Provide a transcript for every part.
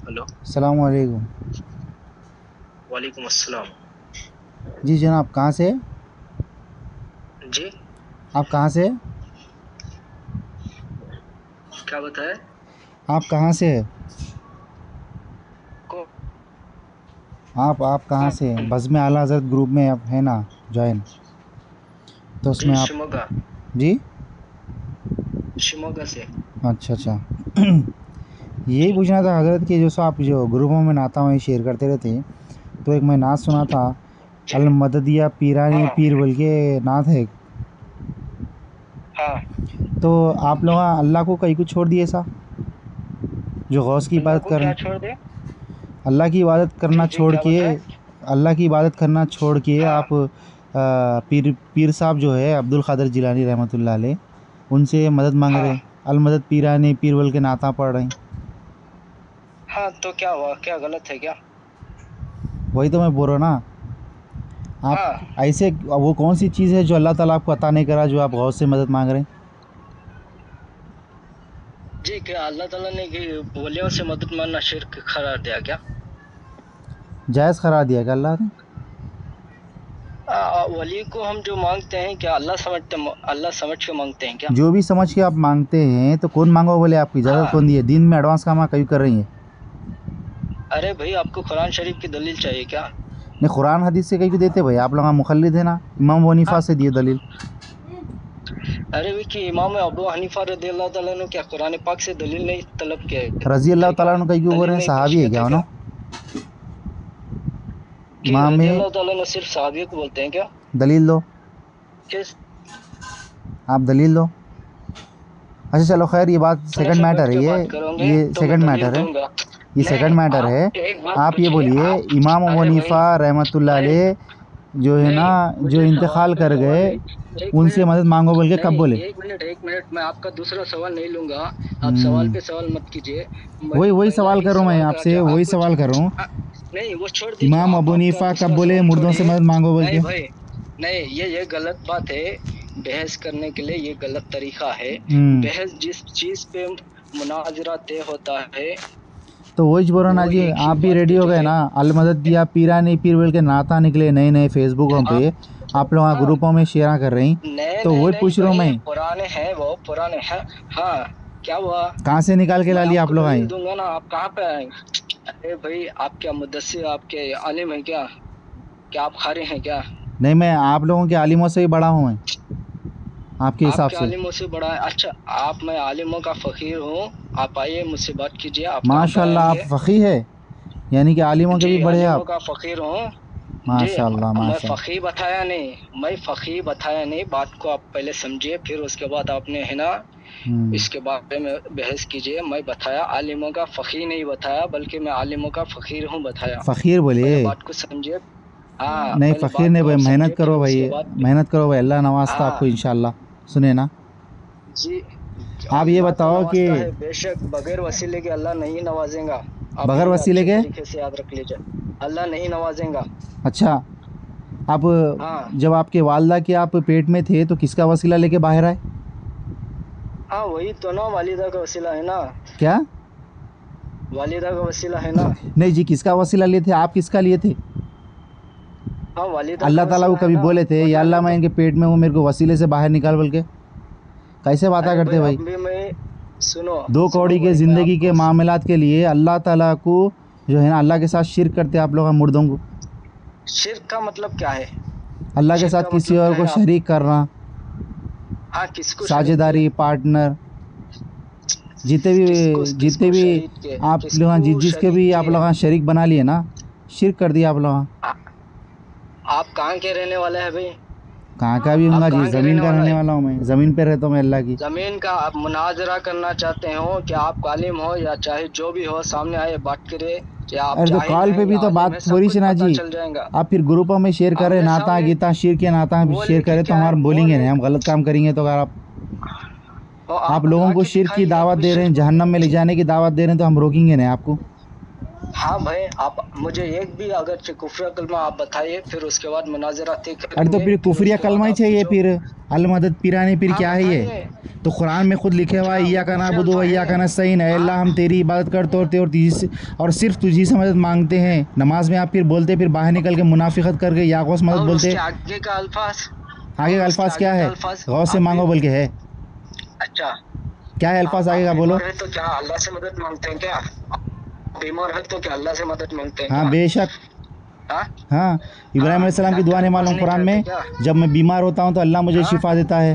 Hello. अस्सलाम वालेकुम। वालेकुम अस्सलाम। जी जनाब, कहाँ से? जी, आप कहाँ से? क्या बताए? आप कहाँ से? को आप कहाँ से? बज़्म आला हज़रत ग्रुप में आप है ना जॉइन? तो जी, उसमें आप। शिमोगा। जी। शिमोगा से। अच्छा अच्छा। यही जी। पूछना था हज़रत कि जो सो आप जो ग्रुपों में नाता हुए शेयर करते रहते हैं, तो एक मैं नात सुना था, जी। अल मददिया पीरानी हाँ। पीर बोल के नात है। हाँ। तो आप लोग अल्लाह को कहीं को छोड़ दिए सा, जो गौस की अल्लाह इबादत को करें? क्या छोड़ दे? अल्लाह की इबादत जी करना जी, छोड़ क्या के, बताए? अल्लाह की इबादत करना छोड़ के हाँ। आप पीर पीर साहब जो है अब्दुल क़ादिर जिलानी रहमतुल्लाह अलैह, उनसे मदद मांग रहे हाँ। हैं। अल मदद पीरानी पीर बोल के नाता पढ़ रहे हैं। हाँ, तो क्या हुआ? क्या गलत है क्या? वही तो मैं बोल रहा हूँ ना। आप हाँ। ऐसे वो कौन सी चीज़ है जो अल्लाह ताला आपको अता नहीं करा, जो आप गौस से मदद मांग रहे हैं? जी, क्या अल्लाह ताला ने कि वलियों से मदद मांगना शिर्क करार दिया क्या? जायज़ करार दिया क्या अल्लाह ने? वली को हम जो मांगते हैं, क्या अल्लाह समझ के मांगते हैं क्या? जो भी समझ के आप मांगते हैं तो कौन मांगो बोले? आपकी इजाज़त हाँ। कौन दी है? दिन में एडवांस काम आप कभी कर रही हैं? अरे भाई, आपको कुरान शरीफ की दलील चाहिए क्या? नहीं, कुरान हदीस से कहीं को देते भाई, आप लोग मुखल्लिद है ना, इमाम वनीफ़ा हाँ। से दिए दलील। अरे भाई, कि इमाम अबू हनीफा रदियल्लाहु ताला ने क्या कुरान पाक से दलील नहीं तलब किया रज़ी अल्लाह थे क्या? ताला अन्हु कहीं को बोल दलील रहे हैं, नहीं पेश सहाबी है किए क्या थे उन्हों? क्या? कि इमाम रदियल्लाहु ताला ने सिर्फ सहाबियों को बोलते हैं क्या? दलील दो, किस? आप दलील दो। अच्छा चलो खैर, ये बात अपने सेकंड से मैटर बैठ है, के ये बात करोगे ये तो मैं सेकंड दलील मैटर है, दूंगा। ये सेकंड नहीं, मैटर है। आप एक बात आप ये पूछिए बोलिए, आप। इमाम अबू अरे भाई, हनीफ़ा रहमतुल्लाह भाई, अलैह जो है ना, नहीं, जो मुझे सवाल इंतकाल पे कर जवाब गए, नहीं। एक उनसे मिनट। मदद मांगो बोल के कब नहीं, बोले? एक मिनट, मैं आपका दूसरा सवाल नहीं लूंगा। आप सवाल हम्म। पे सवाल मत कीजिए। वही वही पहला सवाल ही कर रहा हूँ मैं सवाल का आपसे, क्या वही आपको सवाल कर रहा हूँ। आ, नहीं, वो छोड़ दीजिए। इमाम आप अबू आपका हनीफ़ा कब दूसरा बोले सवाल मुर्दों से छोड़िए। मदद मांगो बोल नहीं के? भाई, नहीं, ये गलत बात है। बहस करने के लिए ये गलत तरीका है। हम्म। बहस जिस चीज पे मुनाजरा तय होता है, तो वही बोल रहा ना वो जी, एक ही आप भी बात रेडी पे हो जो गए है। ना? अल मदद दिया पीरा नहीं पीर बोल के नाता निकले नए नए फेसबुकों आप पे, आप लोग हाँ। ग्रुपों में शेयर कर रही, नहीं तो नहीं वही नहीं पूछ रहा हूँ भाई, मैं, पुराने हैं, वो पुराने हैं। हाँ। क्या हुआ? कहाँ से निकाल के ला मैं लिया आप आपको लोग दलील आए? दूंगा ना, आप कहाँ पे आएंगे? अरे भाई, आप क्या मुद्दस्सिर, आपके आलिम है क्या? क्या आप खारे हैं क्या? नहीं, मैं आप लोगों के आलिमों से ही बड़ा हूँ मैं, आपके हिसाब आपके से। आलिमों से बड़ा है? अच्छा, मैं आलिमों का फकीर हूँ। आप आइए, मुझसे बात कीजिए। आप कहाँ पे माशाल्लाह, आप आएंगे? फ़क़ीह है, यानी कि आलिमों के भी जी, बड़े हैं आलिमों आप। का फकीर हूँ। जी। माशाल्लाह मैं माशाल्लाह। फकीर बताया नहीं, बात को आप पहले समझिए, फिर उसके बाद आपने है ना हम्म। इसके बारे में बहस कीजिए। मैं बताया आलिमों का फकीर नहीं बताया, बल्कि मैं आलिमों का फकीर हूँ बताया। फ़क़ीर बोले? पहले बात को समझिए। हाँ, नहीं, पहले फ़क़ीर बात नहीं को भाई, आप मेहनत समझिए, फिर करो उसके भाई, बाद। मेहनत करो भाई, अल्लाह नवाज़ता हाँ। आपको इंशाल्लाह। सुने ना, जी। आप ये अल्लाह तो बताओ कि नवाजता है बेशक, बगैर वसीले के अल्लाह नहीं नवाजेगा। आप बगैर ये वसीले अच्छे के? तरीके से याद रख लीजिए। अल्लाह नहीं नवाजेगा। अच्छा, आप हाँ। जब आपके वालदा के आप पेट में थे तो किसका वसीला लेके बाहर आए? हाँ, वही तो ना, वालिदा का वसीला है ना। क्या? वालिदा का वसीला है ना। नहीं जी, किसका वसीला लिए थे आप, किसका लिए थे? हाँ, वालिदा का अल्लाह ताला को वसीला है कभी ना। बोले थे या वरना अल्लाह नहीं मैं तो। इनके पेट में हूँ, मेरे को वसीले से बाहर निकाल बोल के? कैसे बातें अरे भाई, करते भाई? अब भी मैं। सुनो। दो सुनो कौड़ी के भाई, मैं ज़िंदगी के आपको। मामलात के लिए अल्लाह ताला को जो है ना, अल्लाह के साथ शिरक करते आप लोग मुर्दों को। शिर्क का मतलब क्या है? अल्लाह के शिर्क साथ का किसी मतलब और क्या को है आप? शरीक करना, हाँ, किसको शरीक के? साझेदारी, पार्टनर, किसको जितने किसको भी शरीक के? आप लोग किसको जिसके शरीक भी आप के? लोग शरीक बना लिए ना, शिरक कर दिया आप लोग। आ, आप कहाँ के रहने वाले हैं भाई? कहाँ का भी आप हूँगा जी, कहाँ के ज़मीन रहने का वाला रहने है? वाला हूँ मैं, ज़मीन पे रहता हूँ मैं अल्लाह की। जमीन का आप मुनाजरा करना चाहते हो कि आप कालिम हो या चाहे जो भी हो, सामने आए बात करे। या आप अरे तो जाहिल कॉल हैं पे भी या तो आलिम बात है, सब थोड़ी कुछ सी ना पता जी, चल जाएगा। आप फिर ग्रुपों में शेयर करें आमने नाता सामने। गीता शिर के नाता वो शेयर लेके करें तो क्या है? हमारे वो बोलेंगे ले नहीं, हम गलत काम करेंगे तो। अगर वो आप आप लोगों ला को के शिर की दिखाइए दावत कोई दे रहे हैं, शिर्क। जहन्नम में ले जाने की दावत दे रहे हैं, तो हम रोकेंगे नहीं आपको। हाँ भाई, आप मुझे एक भी अगर कुफ्रिया कलमा आप बताइए, फिर उसके बाद मुनाजरा तय अरे तो करेंगे। फिर कुफरिया उसके बाद कलमा ही आपकी चाहिए जो फिर। अल मदद पीरानी फिर हाँ क्या है ये? बताइए तो कुरान में खुद लिखे हुआ है, क्या वो इय्या का कुफ्रिया नाबुदु व अल्फा इय्या का है? नस्तईन, ऐ अल्लाह हम तेरी इबादत करते और सिर्फ तुझी से मदद मांगते हैं। नमाज में आप फिर बोलते, फिर बाहर निकल के मुनाफिकत करके या गौस मदद और बोलते। उसके आगे का अल्फाज, आगे का और उसके अल्फाज क्या आगे का है? अल्फाज गौस से आप भी। मांगो बोल के है। अच्छा, क्या है अल्फाज आगे आप का, बोलो। बीमार है तो क्या अल्लाह से मदद मांगते हैं क्या? बीमार है तो क्या अल्लाह से मदद मांगते हैं हाँ क्या? बेशक। हाँ हाँ, इब्राहिम हाँ, अलैहिस्सलाम की दुआ डॉक्टर नहीं के पास मालूम नहीं कुरान जाते में? क्या? जब मैं बीमार होता हूँ तो अल्लाह मुझे हाँ शिफा देता है।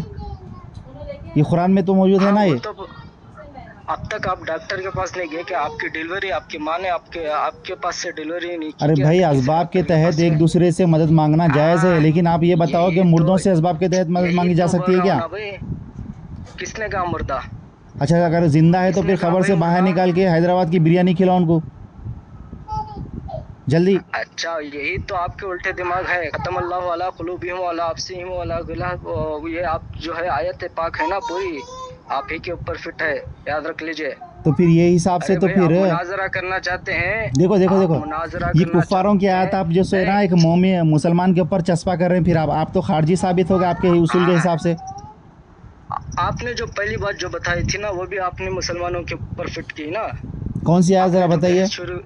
ये कुरान में तो मौजूद है हाँ, ना वो ये। तो अब तक आप डॉक्टर के पास नहीं गए क्या? आपकी डिलीवरी आपकी माँ ने आपके आपके पास से डिलीवरी नहीं की अरे क्या भाई, कहीं से असबाब के डॉक्टर के तहत पास से? एक दूसरे से मदद मांगना जायज़ है, हाँ, लेकिन आप ये बताओ कि यही तो मुर्दों से असबाब के तहत मदद यही मांगी जा तो सकती बोल है रहा हूँ क्या? ना भाई। किसने कहा मुर्दा? अच्छा, अगर ज़िंदा है तो किसने फिर कहा खबर भाई से बाहर मुर्दा? निकाल के हैदराबाद की बिरयानी खिलाओ उनको जल्दी। अच्छा, यही तो आपके उल्टे दिमाग है। खत्म अल्लाह वाला कुलूबिहिम वाला अफसीहिम वाला गिला, ये आप जो है आयत पाक है ना पूरी, आप ही के ऊपर फिट है, याद रख लीजिए। तो फिर ये हिसाब से अरे तो भाई, फिर आप मुनाजरा करना चाहते हैं? देखो देखो आप देखो, मुनाजरा ये करना कुफ्फारों की चाहते आयत हैं? आप जो है नहीं, ना एक मोमी मुसलमान के ऊपर चस्पा कर रहे हैं, फिर आप तो खारजी साबित हो गए आपके उसूल के हाँ, हिसाब से। आपने जो पहली बात जो बताई थी ना, वो भी आपने मुसलमानों के ऊपर फिट की ना। कौन सी आयत ज़रा आपने जो बताइए। बहस शुरू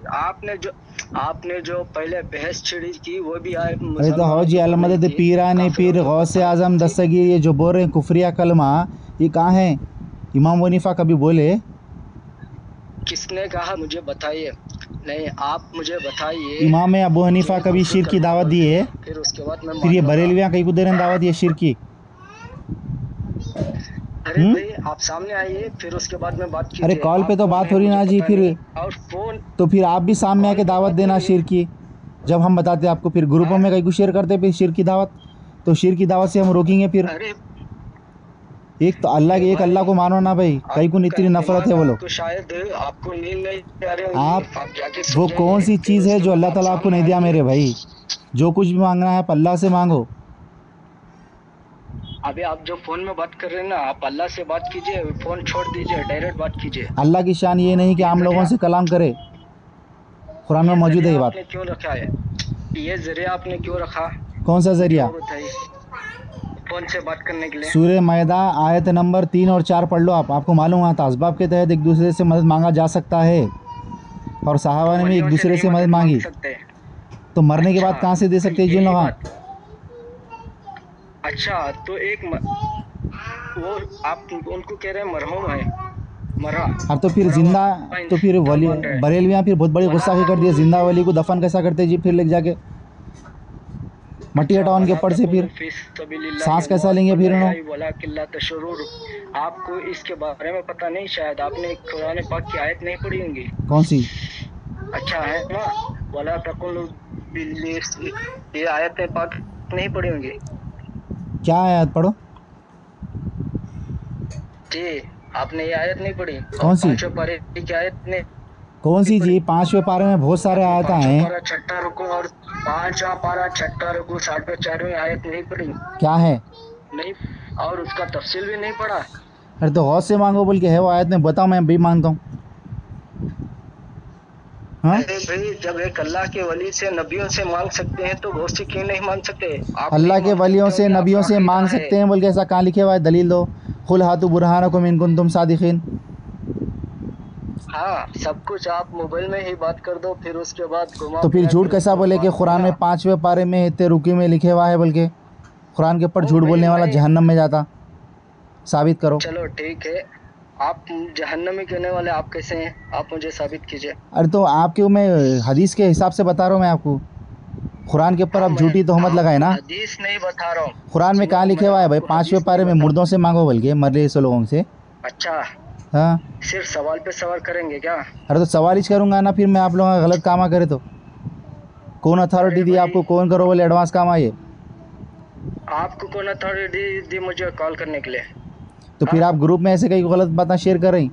आपने जो पहले बहस छिड़ी की, वो भी आए अरे तो हो मुसलमानों जी, के ऊपर नहीं अलमदद थी, पीरानी काफिरों पीर के ऊपर गौस आज़म थी। दस्तगीर, ये जो बोल रहे हैं कुफरिया कलमा, ये कहाँ है? इमाम वनीफा कभी बोले? किसने कहा मुझे बताइए? नहीं, आप मुझे बताइए इमाम अबू कि हनीफा कभी कुफ्र शिर की कलमा दावत दी बोलते है? हैं, फिर उसके बाद मैं फिर ये मान लूंगा। बरेलवियाँ कहीं को दे रहे हैं दावत ये शिर की? अरे भाई, आप सामने आइए, फिर उसके बाद में बात अरे कीजिए। कॉल पे आप तो कौन बात है हो रही मुझे ना जी, पता फिर नहीं, और फोन तो फिर आप भी सामने कॉल आके पे दावत बात हो देना रही है। शिर की। जब हम बताते आपको, फिर ग्रुपों हाँ, में कहीं को शेयर करते फिर शिर की दावत, तो शिर की दावत से हम रोकेंगे फिर। अरे एक तो अल्लाह अरे के, एक भाई, अल्लाह को मानो ना भाई, कहीं को आपका इतनी नफरत है दिमाग, बोलो। आपको शायद आपको नींद नहीं आ रही होगी, आप आप जाके सो वो कौन जाइए, सी फिर चीज़ है उसके जो बाद अल्लाह आप ताला आपको सामने नहीं दिया आइए। मेरे भाई? जो कुछ भी मांगना है आप अल्लाह से मांगो। अभी आप जो फोन में बात कर रहे हैं ना, आप अल्लाह से बात कीजिए, फोन छोड़ दीजिए, डायरेक्ट बात कीजिए। अल्लाह की शान ये नहीं कि ये आम लोगों जरिया से कलाम करे, कुरान में ये मौजूद है जरिया ये बात। आपने क्यों रखा है? ये जरिया आपने क्यों रखा? कौन सा मुझे ज़रिया? वो बताइए, फोन से बात करने के लिए। सूरह मैदा आयत नंबर 3 और 4 पढ़ लो आप, आपको मालूम आता असबाब के तहत एक दूसरे से मदद मांगा जा सकता है, और तो सहाबा ने भी एक वलियों से दूसरे नहीं से मदद मदद मांग मांगी। सकते? तो मरने के अच्छा, बाद कहाँ से दे सकते हैं जिन यही लोग? बात। अच्छा, तो वो आप उनको कह रहे हैं मरहूम है, मरा अब तो फिर मरा जिंदा, हुआ तो फिर इंसान वली मान रहे हैं। बरेलवियाँ फिर बहुत बड़ी वला गुस्सा कर दिया, तकुलू जिंदा वली को दफन कैसा करते जी फिर लेके जाके मट्टी अच्छा, हटाओ उनके वला ऊपर से, तकुलू फिर फी सबिलिल्लाह सांस कैसा अमवात लेंगे बल फिर अहयाई उन्होंने? वलाकिन ला तशउरून। आपको इसके बारे में पता नहीं, शायद आपने कुरान पाक की आयत नहीं पढ़ी होंगी। कौन सी? अच्छा है ना, वला तकुलू बिल्लिस, ये आयत पाक नहीं पढ़ी होंगी क्या है याद पढ़ो। जी? आपने ये आयत नहीं पढ़ी? और कौन सी? पांचों पारे की आयत नहीं कौन सी पढ़ी? जी? 5वें पारे में बहुत सारे आपने आयता पांचों हैं। पारा छठा रुकू और पांचवा पारा छठा रुकू 4वीं आयत नहीं पढ़ी? क्या है? नहीं, और उसका तफसील भी नहीं पढ़ा? अरे तो गौस से मांगो बोल के है वो आयत में, बताओ, मैं भी मांगता हूँ। हाँ, अरे भाई, जब एक अल्लाह के वली से नबियों से मांग सकते हैं तो गौस से क्यों नहीं मांग सकते? आप अल्लाह नहीं के मांगते वलियों से क्योंकि नबियों आपका से अकीदा मांग है। सकते हैं बोल के ऐसा कहाँ लिखे हुआ है? दलील दो। खुल हाथु बुरहानकुम इन कुंतुम सादिकीन। हाँ, सब कुछ आप मोबाइल में ही बात कर दो, फिर उसके बाद घुमा तो फिर फिरा झूठ के कैसा उसको बोले कि बात कुरान करना। में 5वें पारे में इतने रुकी में लिखे हुआ है बोल के? कुरान के ऊपर ओ झूठ भाई, बोलने वाला मैं जहन्नम में जाता। साबित करो। चलो ठीक है, आप जहन्नमी कहने वाले आप कैसे हैं? आप मुझे साबित कीजिए। अरे तो आपके, मैं हदीस के हिसाब से बता रहा हूँ मैं आपको, कुरान के ऊपर हाँ, आप मैं झूठी तोहमत लगाए आपको ना। हदीस नहीं बता रहा हूँ। कुरान में कहाँ सुनो, लिखे मैं हुआ है भाई आपको 5वें हदीस नहीं पारे में बता मुर्दों से मांगो बोल के, मर रहे सो लोगों से? अच्छा, हाँ। सिर्फ सवाल पे सवाल करेंगे क्या? अरे तो सवाल ही करूँगा ना, फिर मैं आप लोगों का गलत काम करे तो कौन अथॉरिटी अरे दी भाई, आपको? कौन करो बोले एडवांस काम आए? आपको कौन अथॉरिटी दी मुझे कॉल करने के लिए? तो फिर आप ग्रुप में ऐसे कई गलत बातें शेयर कर रही।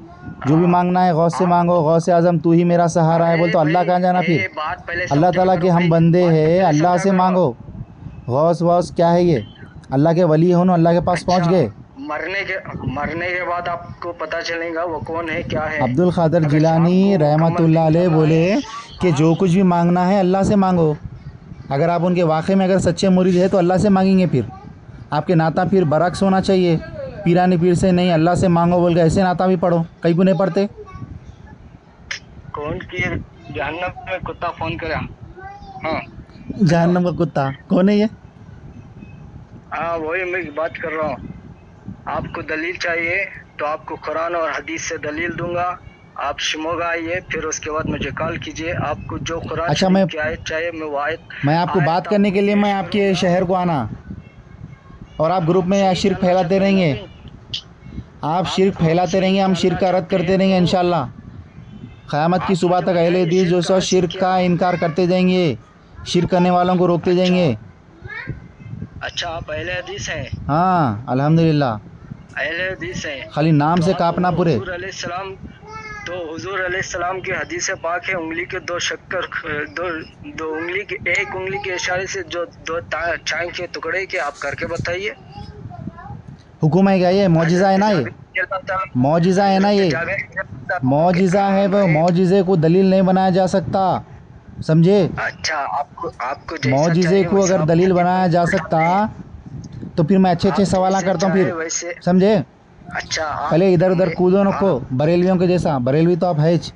जो भी हाँ, मांगना है गौस से आप मांगो, गौस आज़म तू ही मेरा सहारा है बोल, अरे तो अल्लाह भाई, कहाँ जाना फिर? ये बात पहले अल्लाह समझा ताला के करो हम भाई, बंदे बात हैं, पहले अल्लाह समझा से करो। मांगो। गौस वौस क्या है ये? अल्लाह के वली हो ना, अल्लाह के पास पहुँच अच्छा, गए। मरने के बाद आपको पता चलेगा वो कौन है क्या है। अब्दुल कादिर अगर जिलानी आपको रहमतुल्लाह अलैह मुकम्मल बोले है, कि जो कुछ भी मांगना है अल्लाह से मांगो। अगर आप उनके वाक़े में अगर सच्चे मुरीद है तो अल्लाह से मांगेंगे, फिर आपके नाता फिर बरक्स होना चाहिए। पीरानी पीर से नहीं, अल्लाह से मांगो बोल के ऐसे नाता भी पढ़ो, कई गुने पढ़ते। कौन की जहन्नम में कुत्ता फोन करा। हाँ हेलो। जहन्नम का कुत्ता कौन है ये? हाँ वही मैं बात कर रहा हूँ। आपको दलील चाहिए तो आपको कुरान और हदीस से दलील दूंगा। आप शिमोगा आइए, फिर उसके बाद मुझे कॉल कीजिए। आपको जो कुरान अच्छा, शरीफ की आयत चाहिए मैं वो मैं आपको बात आयत करने आपको के लिए मैं पेश आपके करूंगा। शहर को आना, और आप ग्रुप आप में सही शिरक जानना फैलाते चाहते हैं रहेंगे। नहीं। आप शिरक आप फैलाते सही रहेंगे, हम शिरक जानना का रद्द चाहते करते हैं रहेंगे तो इंशाल्लाह। क़यामत की आप सुबह मुझे तक अहले बताइए हदीस जो शिर्क सो कहाँ से शिरक किया। का इनकार करते जाएंगे, शिरक करने वालों को रोकते अच्छा जाएंगे। अच्छा, आप अहले हदीस हैं। हाँ अल्हम्दुलिल्लाह, अहले हदीस हैं खाली नाम तो से आप कापना वो पूरे। हुजूर अलैहिस्सलाम की हदीस पाक है। उंगली के दो शक्कर दो दो उंगली के एक उंगली के इशारे से जो दो चाय के टुकड़े के आप करके बताइए। हुक्म है क्या ये? मौजिज़ा है हजरत ना ये? जाबिर मौजिज़ा है ना हजरत ये? जाबिर मौजिज़ा है, हाँ वो भाई। मौजिज़े को दलील नहीं बनाया जा सकता, समझे? अच्छा, आपको आपको जैसा मौजिज़े चाहिए को वैसा अगर आप दलील दलील बनाया जा सकता उठाते हैं। तो फिर मैं अच्छे अच्छे आप सवाल जैसे करता हूँ चाहे फिर, वैसे। समझे? अच्छा पहले इधर उधर मैं कूदो नको, आप बरेलवियों के जैसा। बरेलवी तो आप है ज। ये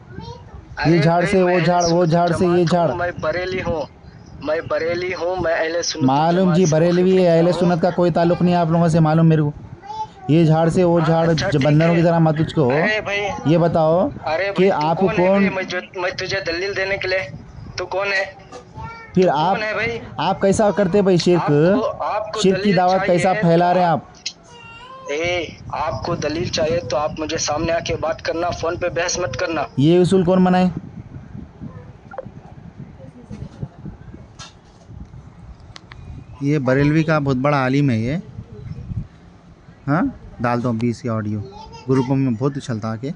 अरे झाड़ भाई से मैं वो अहले झाड़, वो सुन्नत वल झाड़ से ये जमात झाड़। हूँ। मैं बरेली हूँ। मैं अहले सुन्नत वल मालूम जमात जी, से बरेलवी वाकिफ रखता अहले हूँ। सुन्नत का कोई ताल्लुक़ नहीं है आप लोगों से, मालूम मेरे को। ये झाड़ से वो झाड़, अच्छा जब ठीक बंदरों है। की तरह मत तुझको। अरे भाई ये बताओ अरे कि भाई तू आप कौन है भाई? कौन? मैं तुझे दलील देने के लिए। तू कौन है? फिर तू कौन है भाई? आप कैसा करते भाई आपको शिरक? आपको शिरक की दलील दावत कैसा चाहिए तो फैला रहे हैं आप? आपको दलील चाहिए तो आप मुझे सामने आके बात करना, फोन पे बहस मत करना। ये उसूल कौन बनाए? ये बरेलवी का बहुत बड़ा आलिम है ये। हाँ, डाल दो 20 के ऑडियो, ग्रुपों में बहुत उछलता के।